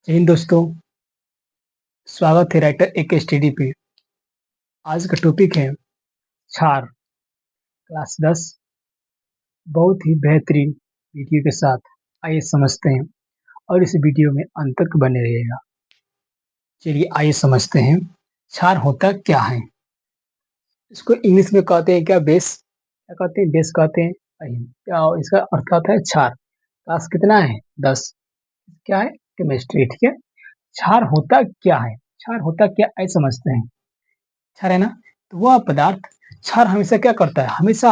जय हिंद दोस्तों। स्वागत है राइटर एक स्टडी पे। आज का टॉपिक है क्षार, क्लास 10। बहुत ही बेहतरीन वीडियो के साथ आइए समझते हैं और इस वीडियो में अंत तक बने रहिएगा। चलिए आइए समझते हैं क्षार होता क्या है। इसको इंग्लिश में कहते हैं क्या, बेस। क्या कहते हैं? बेस कहते हैं। आइए, क्या इसका अर्थ आता है क्षार। क्लास कितना है? 10। क्या है? केमिस्ट्री। ठीक है। क्षार होता क्या है? क्षार होता क्या, आइए समझते हैं। क्षार है ना, तो वह पदार्थ, क्षार हमेशा क्या करता है? हमेशा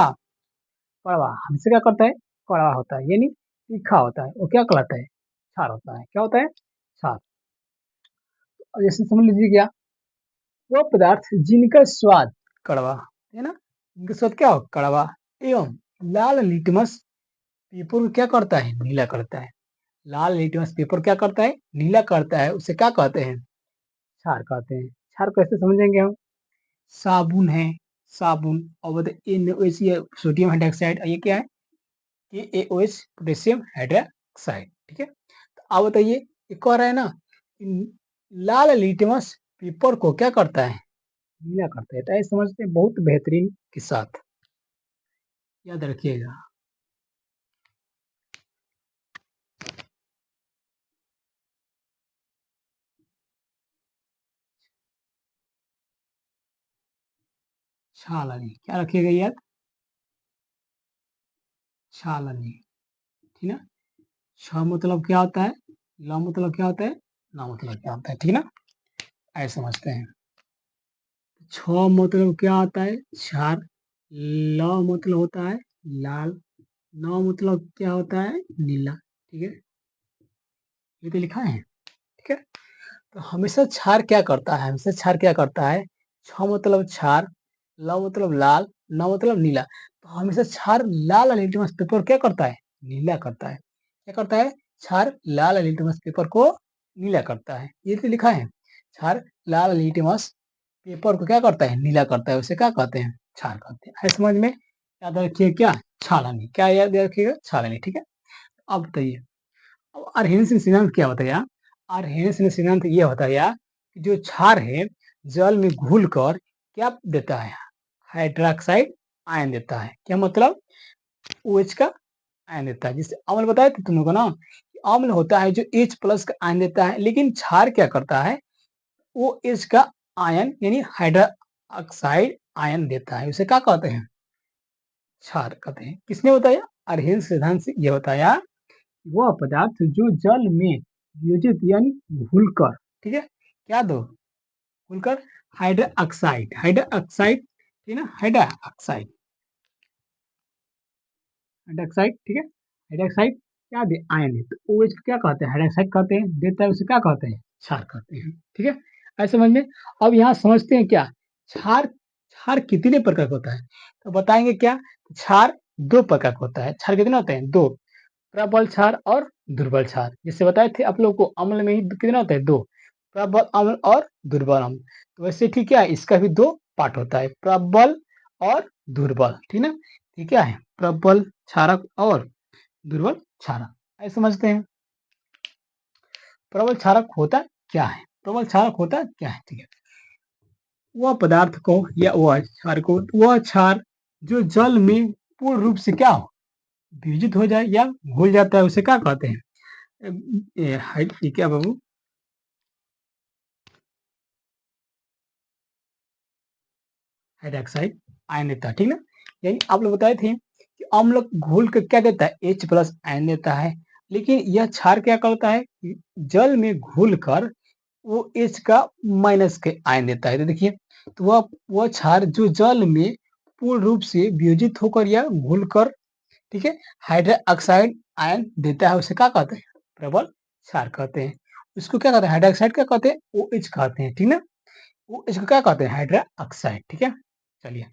कड़वा, हमेशा क्या करता है? कड़वा होता है, यानी तीखा होता है। वो क्या कहलाता है? क्षार होता है। क्या होता है? क्षार। और जैसे समझ लीजिए क्या, वो पदार्थ जिनका स्वाद कड़वा है ना, इनका स्वाद क्या हो? कड़वा, एवं लाल लिटमस पेपर को क्या करता है? नीला करता है। लाल लिटमस पेपर क्या करता है? नीला करता है। उसे क्या कहते हैं? क्षार कहते हैं। क्षार कैसे समझेंगे हम? साबुन है, साबुन, और बताइए NaOH, ये सोडियम हाइड्रोक्साइड, ये क्या है? KaOH, potassium hydroxide. ठीक है। तो आप बताइए, ये कह रहा है ना, लाल लिटमस पेपर को क्या करता है? नीला करता है। तो ऐसे समझते हैं, बहुत बेहतरीन के साथ याद रखिएगा। छालनी क्या रखिएगा याद? छालनी। ठीक ना। छ मतलब क्या होता है? ल मतलब क्या होता है? ना मतलब क्या होता है? ठीक ना। ऐसे समझते हैं। छ मतलब क्या होता है? क्षार। ल मतलब होता है लाल। न मतलब क्या होता है? नीला। ठीक है, ये तो लिखा है। ठीक है। तो हमेशा क्षार क्या करता है? हमेशा क्षार क्या करता है? छ मतलब क्षार, ल मतलब लाल, न मतलब नीला। तो हमेशा क्षार लाल लिटमस पेपर क्या करता है? नीला करता है। क्या करता है? क्षार लाल लिटमस पेपर को नीला करता है। ये तो लिखा है। क्षार लाल लिटमस पेपर को क्या करता है? नीला करता है। उसे क्या कहते हैं? क्षार कहते हैं। है समझ में? याद रखिए क्या? छालनी। क्या याद रखिएगा? छालनी। ठीक है। अब बताइए, अब अरहेनिस सिद्धांत क्या होता है यार? अरहेनिस सिद्धांत ये होता है यार कि जो क्षार है जल में घुल कर क्या देता है? हाइड्रोक्साइड आयन देता है। क्या मतलब? OH का आयन देता है। जिससे अम्ल बताए थे तुम लोगों को ना, कि अम्ल होता है जो H प्लस का आयन देता है, लेकिन क्षार क्या करता है? वो OH का आयन यानी हाइड्रोक्साइड आयन देता है। उसे क्या कहते हैं? क्षार कहते हैं। किसने बताया? अरहेनिस सिद्धांत से ये बताया, वह पदार्थ जो जल में वियोजित यानी घुलकर, ठीक है, क्या दो? घुलकर हाइड्रोक्साइड, हाइड्रोक्साइड, ठीक है ना, हाइड्रोक्साइड, हाइड्रोक्साइड, ठीक है, हाइड्रोक्साइड क्या दे? आयन है। तो OH को क्या कहते हैं? हाइड्रोक्साइड कहते हैं। देता है उसे क्या कहते हैं? क्षार कहते हैं। ठीक है। ऐसे समझ में। अब यहाँ समझते हैं क्या, क्षार, क्षार कितने प्रकार का होता है? तो बताएंगे क्या, क्षार दो प्रकार का होता है। क्षार कितने होते हैं? दो। प्रबल क्षार और दुर्बल क्षार। जिससे बताए थे आप लोग को, अम्ल में ही कितने होते हैं? दो। प्रबल अम्ल और दुर्बल अम्ल। तो वैसे ठीक है, इसका भी दो पार्ट होता है, प्रबल और दुर्बल। ठीक ना। ठीक है, प्रबल क्षारक और दुर्बल क्षारक। ऐसे समझते हैं। प्रबल क्षारक होता क्या है? प्रबल क्षारक होता क्या है? ठीक है, वह पदार्थ को या वह क्षार को, वह क्षार जो जल में पूर्ण रूप से क्या हो? विभाजित हो जाए या घुल जाता है, उसे क्या कहते हैं? ये क्या बाबू? हाइड्रोक्साइड आयन देता है। ठीक ना। यानी आप लोग बताए थे कि अम्ल घोल के क्या देता है? H प्लस आयन देता है। लेकिन यह क्षार क्या करता है? जल में घुल कर वो H का माइनस के आयन देता है। तो देखिए, तो वह क्षार जो जल में पूर्ण रूप से वियोजित होकर या घुल कर, ठीक है, हाइड्रोक्साइड आयन देता है, उसे क्या कहते हैं? प्रबल क्षार कहते हैं। उसको क्या कहते हैं? हाइड्रोक्साइड क्या कहते हैं? OH कहते हैं। ठीक ना। वो इसको क्या कहते हैं? हाइड्रोक्साइड। ठीक है। चलिए,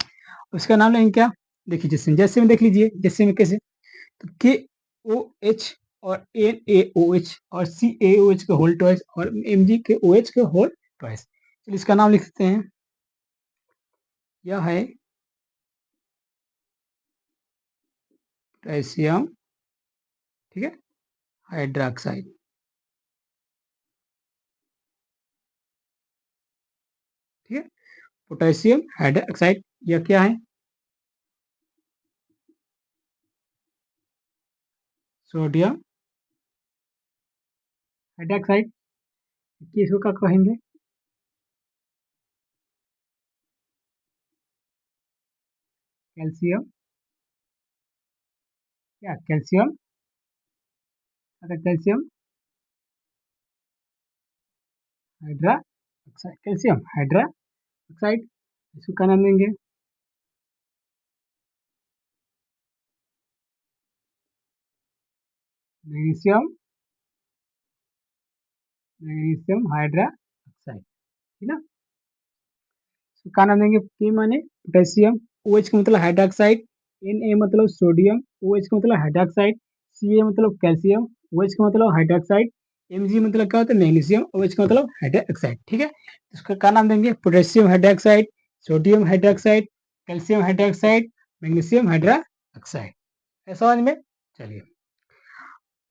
उसका नाम लेंगे क्या? देखिए, जैसे जैसे में देख लीजिए, जैसे में कैसे, तो KOH और NaOH और CaOH के होल ट्वाइस और MgKOH के होल ट्वाइस। चलिए, इसका नाम लिख सकते हैं। यह है पोटेशियम, ठीक है, हाइड्रोक्साइड। पोटेशियम हाइड्रोक्साइड, यह क्या है? सोडियम हाइड्रोक्साइड, किसको क्या कहेंगे? कैल्शियम, क्या कैल्शियम? अगर calcium hydra oxide, calcium hydra oxide, इसको क्या नाम देंगे? मैग्नीशियम, मैग्नीशियम हाइड्रा ऑक्साइड, ठीक ना? इसको क्या नाम देंगे? के माने पोटेशियम, ओ एच का मतलब हाइड्रोक्साइड, एन ए मतलब सोडियम, ओ एच का मतलब हाइड्रोक्साइड, सी ए मतलब कैल्शियम, ओ एच का मतलब हाइड्रोक्साइड, एम जी मतलब क्या होता है? मैग्नीशियम, ओ एच का मतलब हाइड्रोक्साइड, ठीक है? इसका क्या नाम देंगे? Potassium hydroxide, sodium hydroxide, calcium hydroxide, magnesium hydroxide. है समझ में? चलिए,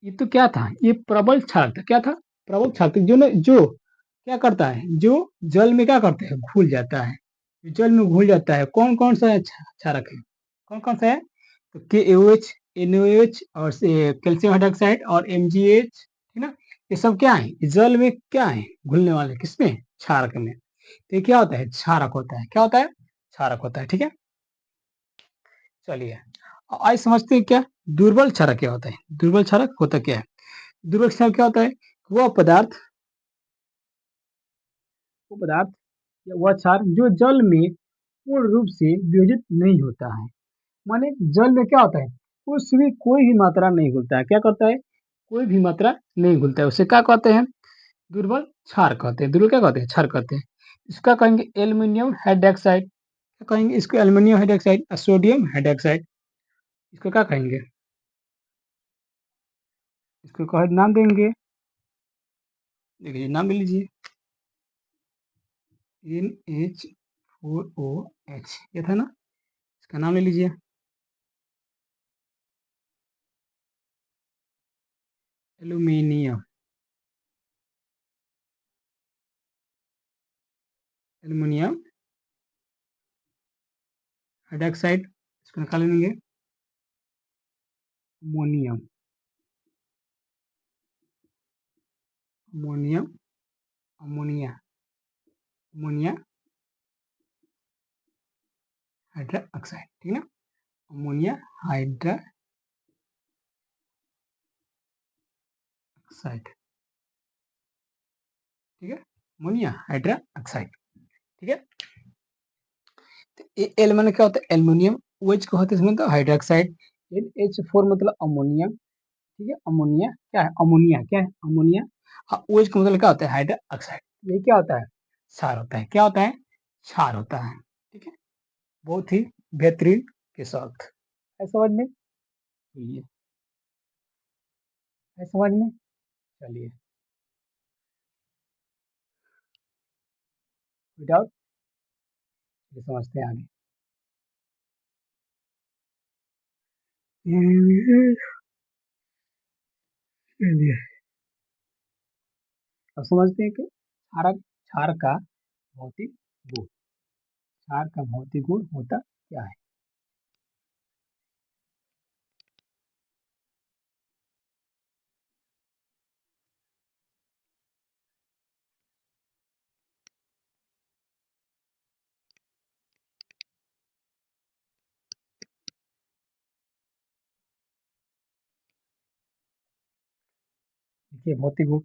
ये तो क्या था? ये प्रबल क्षारक था। क्या था? प्रबल क्षारक, जो क्या करता है? जो जल में क्या करते हैं? घुल जाता है। जो जल में घुल जाता है, कौन कौन सा क्षारक है? कौन कौन सा है? तो K O H, N O H और कैल्शियम हाइड्रोक्साइड और एम जी एच, ठीक ना? ये सब क्या है? ये जल में क्या है? घुलने वाले, किसमें? क्षारक में। तो ये क्या होता है? क्षारक होता है। क्या होता है? क्षारक होता है, ठीक है? चलिए, आज समझते हैं क्या दुर्बल क्षारक क्या होता है। दुर्बल क्षारक होता क्या है? दुर्बल क्षारक क्या होता है? वह पदार्थ, वो पदार्थ या वह क्षार जो जल में पूर्ण रूप से वियोजित नहीं होता है। माने जल में क्या होता है? उसमें कोई भी मात्रा नहीं घुलता है। क्या करता है? कोई भी मात्रा नहीं घुलता है। उसे क्या कहते हैं? दुर्बल क्षार कहते हैं। दुर्बल क्या कहते हैं? क्षार कहते हैं। इसका कहेंगे एल्युमिनियम हाइड्रोक्साइड। क्या कहेंगे इसको? Aluminium hydroxide, sodium hydroxide. इसको क्या कहेंगे? इसको कह नाम देंगे, देखिए नाम ले लीजिए, N H four O H, ये था ना? इसका नाम ले लीजिए, एल्यूमिनियम, एल्युमिनियम हाइड्रोक्साइड। इसको निकाल लेंगे, ammonium, ammonium, ammonia, ammonia hydroxide, ठीक है ना? अमोनिया हाइड्रोक्साइड, ठीक है? अमोनिया हाइड्रोक्साइड, ठीक है? तो एल मैंने क्या होता है? एल्युमिनियम, ओ एच का होता है इसमें तो हाइड्रोक्साइड, एन एच फोर मतलब अमोनियम, ठीक है? अमोनिया क्या है? अमोनिया क्या है? अमोनिया। हाँ, ओ एच का मतलब क्या होता है? हाइड्रोक्साइड। ये क्या होता है? क्षार होता है। क्या होता है? क्षार होता है, ठीक है? बहुत ही बेहतरीन के साथ। है समझ में? ये है समझ में? चलिए, विदाउट, ये समझते हैं आगे। चलिए, अब समझते हैं कि क्षारक, क्षार का भौतिक गुण, क्षार का भौतिक गुण होता क्या है? देखिए, भौतिक गुण,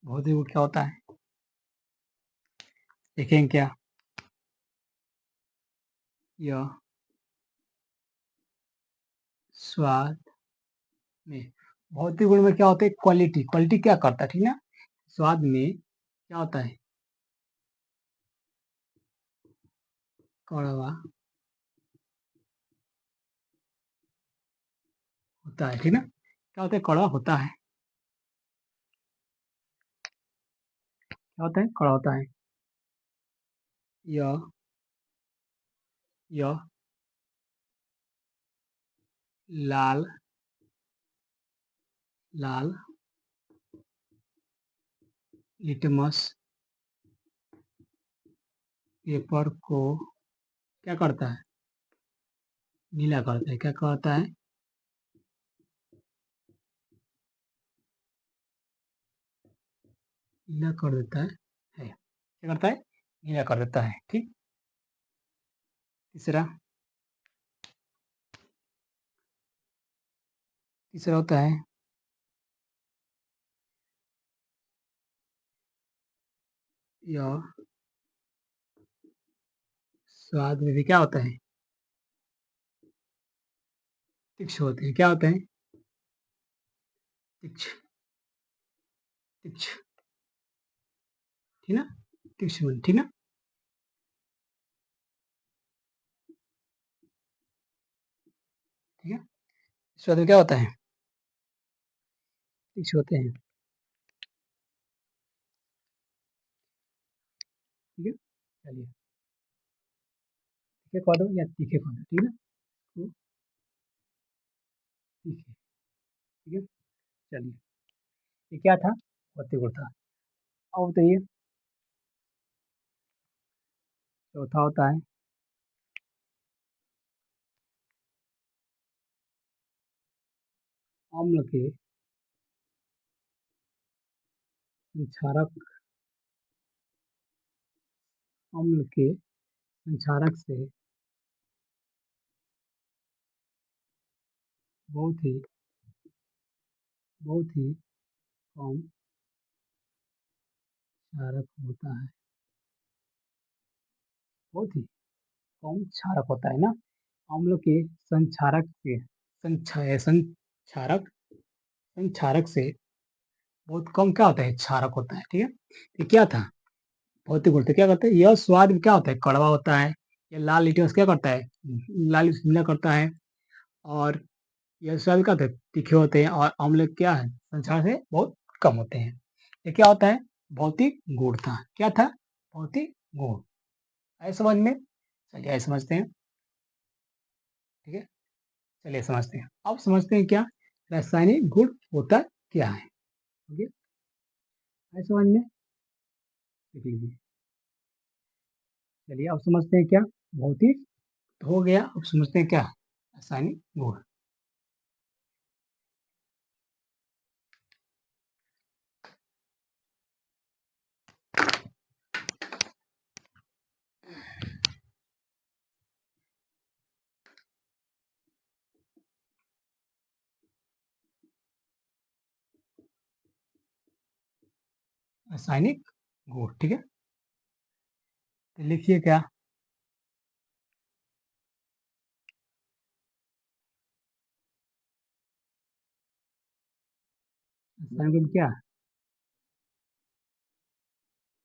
भौतिक गुण क्या होता है? देखेंगे क्या? यह स्वाद में, भौतिक गुण में क्या होता है? क्वालिटी, क्वालिटी क्या करता है, ठीक है? स्वाद में क्या होता है? कड़वा होता है, ठीक ना? क्या होता है? कड़वा होता है। क्या होता है? कड़वा होता है। यह यह लाल लाल लिटमस पेपर को क्या करता है? नीला करता है। क्या करता है? नीला कर देता है। क्या करता है? नीला कर देता है। ठीक। तीसरा तीसरा होता है यह स्वाद में भी क्या होता है? तीक्ष्ण होते हैं। क्या होते हैं? तीक्ष्ण। तीक्ष्ण। ठीक ना? तीक्ष्ण। ठीक ना? ठीक है। स्वाद में क्या होता है? तीक्ष्ण होते हैं। ठीक है। चलिए, तीखे कह दो या तीखे कह दो। ठीक है ना? तो तीखे। ठीक है। चलिए, ये क्या था? भौतिक गुण था। अब बताइए, चौथा होता है अम्ल के संक्षारक। अम्ल के संक्षारक से बहुत ही बहुत ही कम क्षारक होता है। बहुत ही कम क्षारक होता है ना? अम्ल के संक्षारक से संक्षारक संक्षारक से बहुत कम क्या होता है? क्षारक होता है। ठीक है। ये क्या था? भौतिक गुण थे। क्या करते हैं? यह स्वाद में क्या होता है? कड़वा होता है। ये लाल लिट्मस क्या करता है? लाल नीला करता है। और यह स्वाद क्या होता है? तीखे होते हैं। और अम्ल क्या है? संसार से बहुत कम होते हैं। ये क्या होता है? भौतिक गुण था। क्या था? भौतिक गुण। आए समझ में? चलिए, आए समझते हैं। ठीक है। चलिए समझते हैं। अब समझते हैं क्या रासायनिक गुण होता क्या है। ओके। आए समझ में? देख लीजिए। चलिए, अब समझते हैं क्या भौतिक तो हो गया। अब समझते हैं क्या रासायनिक गुण। रासायनिक गुण। ठीक है। तो लिखिए क्या रासायनिक गुण क्या?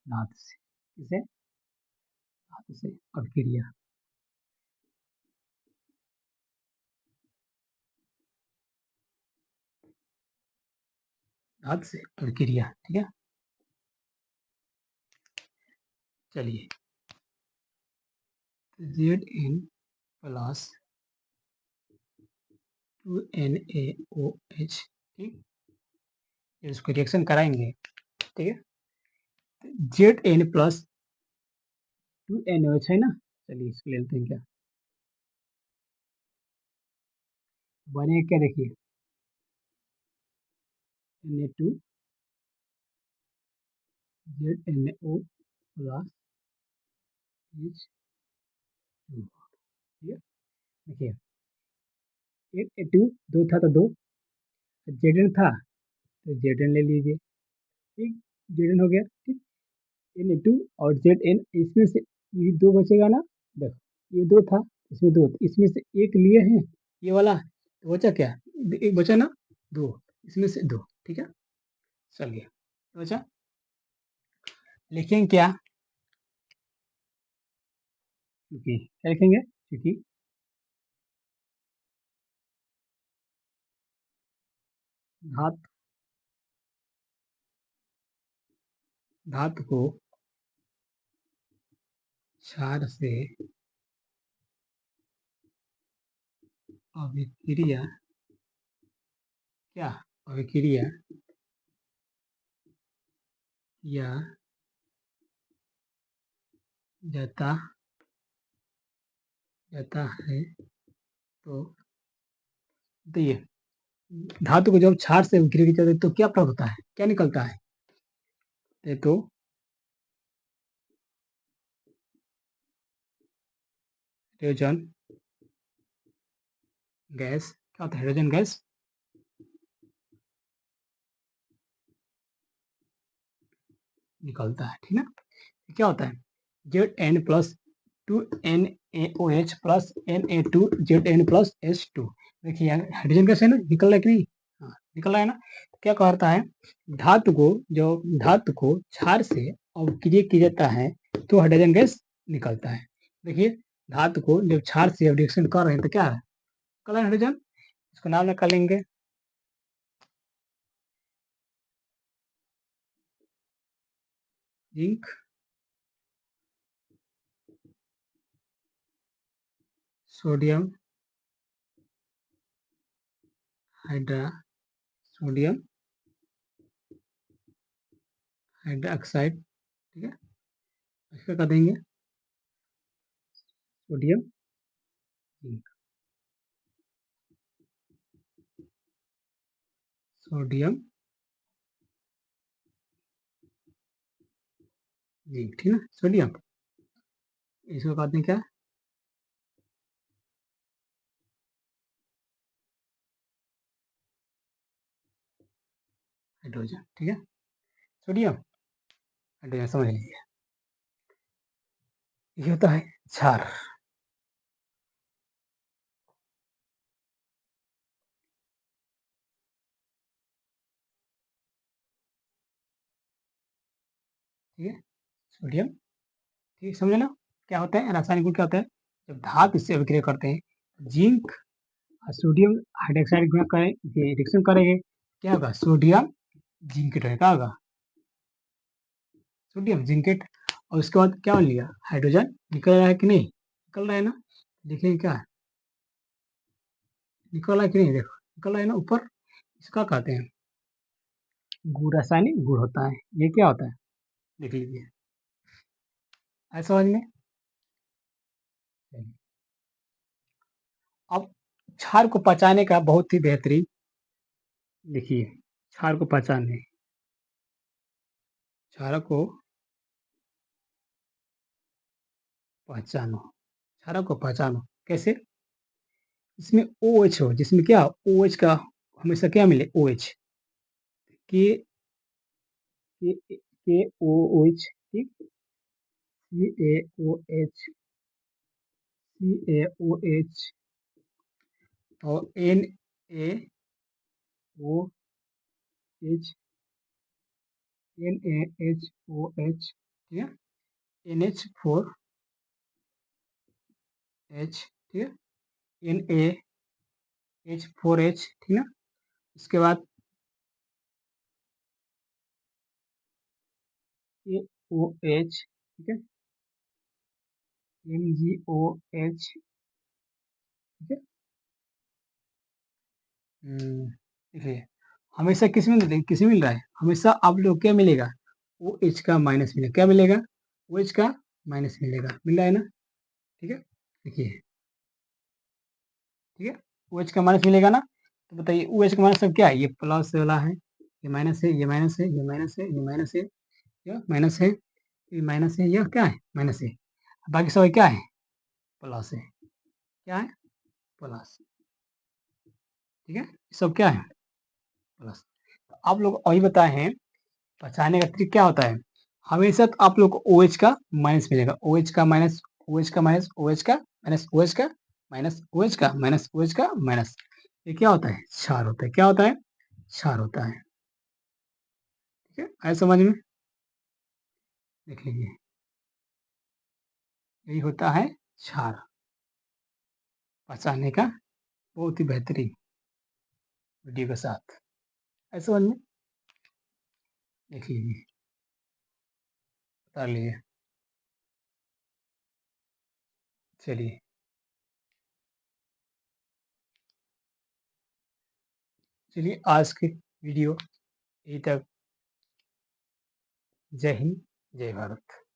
धातु से। किसे? धातु से अभिक्रिया। धातु से अभिक्रिया। ठीक है। चलिए, Zn प्लस 2NaOH। ठीक। ये इसको रिएक्शन कराएंगे। ठीक है। Zn प्लस 2NaOH है ना? चलिए, इसको ले लेते हैं। क्या बनेगा? क्या देखिए, Na2 ZNO प्लस H2। ठीक है। देखिए, एक टू दो था तो दो, Zn था तो Zn ले लीजिए। ठीक। Zn हो गया। ठीक। Na2 और Zn, इसमें से ये दो बचेगा ना? देखो, ये दो था, इसमें दो, इसमें से एक लिए हैं ये वाला, तो बचा क्या? एक बचा ना? दो। इसमें से दो। ठीक है। चलिए, बचा। लिखेंगे क्या? क्योंकि क्या लिखेंगे? क्योंकि धातु धातु को क्षार से अभिक्रिया क्या अभिक्रिया या जाता जाता है तो ये धातु को जब क्षार से अभिक्रिया की जाती है तो क्या प्राप्त होता है, क्या निकलता है? तो हाइड्रोजन गैस, क्या होता है हाइड्रोजन गैस? निकलता है, ठीक है। क्या होता है Z N plus two N A O H plus N A two Z N plus H two. देखिए यार हाइड्रोजन गैस है ना, निकल रहा है कि नहीं? हाँ निकल रहा है ना। तो क्या कहता है धातु को, जो धातु को क्षार से अवक्रिय किया जाता है तो हाइड्रोजन गैस निकलता है। देखिए धातु को जब क्षार से रिएक्शन कर रहे हैं तो क्या है, निकल रहा है हाइड्रोजन। इसको नाम निकालेंगे zinc sodium hydra sodium hydroxide, ठीक है। इसका कर देंगे सोडियम जिंक, सोडियम जिंक, ठीक है सोडियम। इसको कहते हैं क्या, हाइड्रोजन, ठीक है सोडियम हाइड्रोजन, समझ लीजिए। ये होता है क्षार। ठीक है सोडियम, ठीक है समझे ना। क्या होता है रासायनिक गुण, क्या होता है जब धातु इससे अभिक्रिया करते हैं जिंक और सोडियम हाइड्रोक्साइड गुणा करें, रिएक्शन करेंगे, क्या होगा सोडियम जिंकेट होगा, क्या होगा सोडियम जिंकेट। और उसके बाद क्या बन लिया हाइड्रोजन, निकल रहा है कि नहीं, निकल रहा है ना। देखिए क्या है, निकल रहा है कि नहीं, देखो निकल रहा है ना ऊपर। इसका कहते हैं गुण, रासायनिक गुण होता है। ये क्या होता है देख लीजिए, ऐसा समझ में। अब क्षार को पचाने का बहुत ही बेहतरीन, देखिए क्षार को पहचाने, क्षार को पहचानो, क्षार को पहचानो कैसे, इसमें ओ एच हो, जिसमें क्या ओ एच का हमेशा क्या मिले ओ एच के के ओ एच, ठीक, C A O H, C A O H और N A O H, N A H O H, ठीक है, एन एच फोर एच, ठीक है, N A H four H, ठीक है। इसके बाद ए ओ एच, ठीक है, एम जी ओ एच, ठीक है। देखिए हमेशा किस में मिल रहा है, हमेशा आप लोग क्या मिलेगा ओ एच का माइनस मिलेगा, क्या मिलेगा ओ एच का माइनस मिलेगा, मिल रहा है ना, ठीक है। देखिए ठीक है ओ एच का माइनस मिलेगा ना। तो बताइए ओ एच का माइनस सब क्या है, ये प्लस वाला है, ये माइनस है, ये माइनस है, ये माइनस है, ये माइनस है, ये माइनस है, ये माइनस है, यह क्या है माइनस है, बाकी सब क्या है प्लस है, क्या है प्लस, ठीक है सब क्या है प्लस। तो आप लोग अभी बताए हैं पहचाने का ट्रिक क्या होता है, हमेशा तो आप लोग को ओ एच का माइनस मिलेगा, ओ एच का माइनस, ओ एच का माइनस, ओ एच का माइनस, ओ एच का माइनस, ओ एच का माइनस, ओ एच का माइनस। ये क्या होता है क्षार होता है, क्या होता है क्षार होता है, ठीक है आए समझ में। देख लीजिए यही होता है क्षार, पहचानने का बहुत ही बेहतरीन वीडियो के साथ, ऐसे समझ में। देख लीजिए बता लीजिए, चलिए चलिए आज के वीडियो। यहीं तक। जय हिंद, जय भारत।